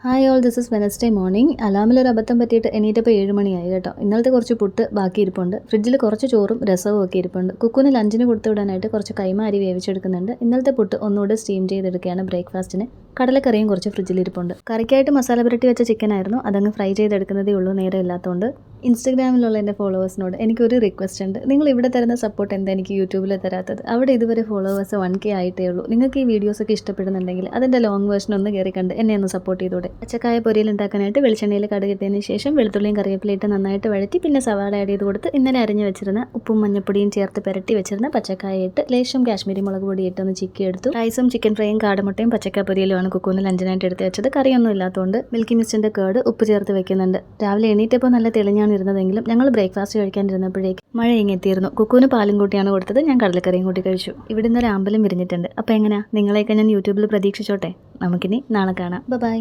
Hi all, this is Wednesday morning. അലാമിലൊരു അബദ്ധം പറ്റിയിട്ട് എണീറ്റപ്പോൾ 7 മണിയായി കേട്ടോ. ഇന്നലത്തെ കുറച്ച് പുട്ട് ബാക്കി ഇരിപ്പുണ്ട്. ഫ്രിഡ്ജിൽ കുറച്ച് ചോറും രസവും ഒക്കെ ഇരിപ്പുണ്ട്. കുക്കുന് ലഞ്ചിന് കൊടുത്തു വിടാനായിട്ട് കുറച്ച് കൈമ അരി വേവിച്ചെടുക്കുന്നുണ്ട്. ഇന്നലത്തെ പുട്ട് ഒന്നുകൂടെ സ്റ്റീം ചെയ്തെടുക്കുകയാണ് ബ്രേക്ക്ഫാസ്റ്റിന്. കടലക്കറിയും കുറച്ച് ഫ്രിഡ്ജിലിരിപ്പുണ്ട്. കറിക്കായിട്ട് മസാല പുരട്ടി വെച്ച ചിക്കൻ ആയിരുന്നു. അതങ്ങ് ഫ്രൈ ചെയ്തെടുക്കുന്നതേ ഉള്ളൂ, നേരം ഇല്ലാത്തതുകൊണ്ട്. ഇൻസ്റ്റഗ്രാമിലുള്ള എൻ്റെ ഫോളോവേഴ്സിനോട് എനിക്കൊരു റിക്വസ്റ്റ് ഉണ്ട്. നിങ്ങൾ ഇവിടെ തരുന്ന സപ്പോർട്ട് എന്താ എനിക്ക് യൂട്യൂബിൽ തരാത്തത്? അവിടെ ഇതുവരെ ഫോളോവേഴ്സ് 1K ആയിട്ടേ ഉള്ളൂ. നിങ്ങൾക്ക് ഈ വീഡിയോസൊക്കെ ഇഷ്ടപ്പെടുന്നുണ്ടെങ്കിൽ അതിൻ്റെ ലോങ് വേർഷൻ ഒന്ന് കയറി കണ്ട് എന്നെ ഒന്ന് സപ്പോർട്ട് ചെയ്തോടെ. പച്ചക്കായ പൊരിയിൽ ഉണ്ടാക്കാനായിട്ട് വെളിച്ചെണ്ണയിൽ കടുകിട്ടതിന് ശേഷം വെളുത്തുള്ളിയും കറിവേപ്പിലയിട്ട് നന്നായിട്ട് വഴറ്റി പിന്നെ സവാള ആഡ് ചെയ്ത് കൊടുത്ത് ഇന്നലെ അരിഞ്ഞ് വെച്ചിരുന്ന ഉപ്പും മഞ്ഞപ്പൊടിയും ചേർത്ത് പുരട്ടി വെച്ചിരുന്ന പച്ചക്കായ ഇട്ട് ലേശം കാശ്മീരി മുളക് പൊടി ഇട്ട് ഒന്ന് ചിക്കി എടുത്തു. റൈസും ചിക്കൻ ഫ്രൈയും കാടമുട്ടയും പച്ചക്കായ പൊരിയിലുമാണ് കുക്കൂന്ന് ലഞ്ചിനായിട്ട് എടുത്ത് വെച്ചത്. കറിയൊന്നും ഇല്ലാത്തതുകൊണ്ട് മിൽക്കി മിസ്റ്റിൻ്റെ കേട് ഉപ്പ് ചേർത്ത് വെക്കുന്നുണ്ട്. രാവിലെ എണീറ്റപ്പോൾ നല്ല തെളിഞ്ഞാണ് ഇരുന്നതെങ്കിലും ഞങ്ങൾ ബ്രേക്ക്ഫാസ്റ്റ് കഴിക്കാനിരുന്നപ്പോഴേക്ക് മഴ ഇങ്ങെത്തിയിരുന്നു. കുക്കൂന് പാലും കൂട്ടിയാണ് കൊടുത്തത്. ഞാൻ കടലക്കറിയും കൂട്ടി കഴിച്ചു. ഇവിടെ ഇന്നൊരു അമ്പലം വിരിഞ്ഞിട്ടുണ്ട്. അപ്പോൾ എങ്ങനെയാ, നിങ്ങളെയൊക്കെ ഞാൻ യൂട്യൂബിൽ പ്രതീക്ഷിച്ചോട്ടെ. നമുക്കിനി നാളെ കാണാം. ബൈ.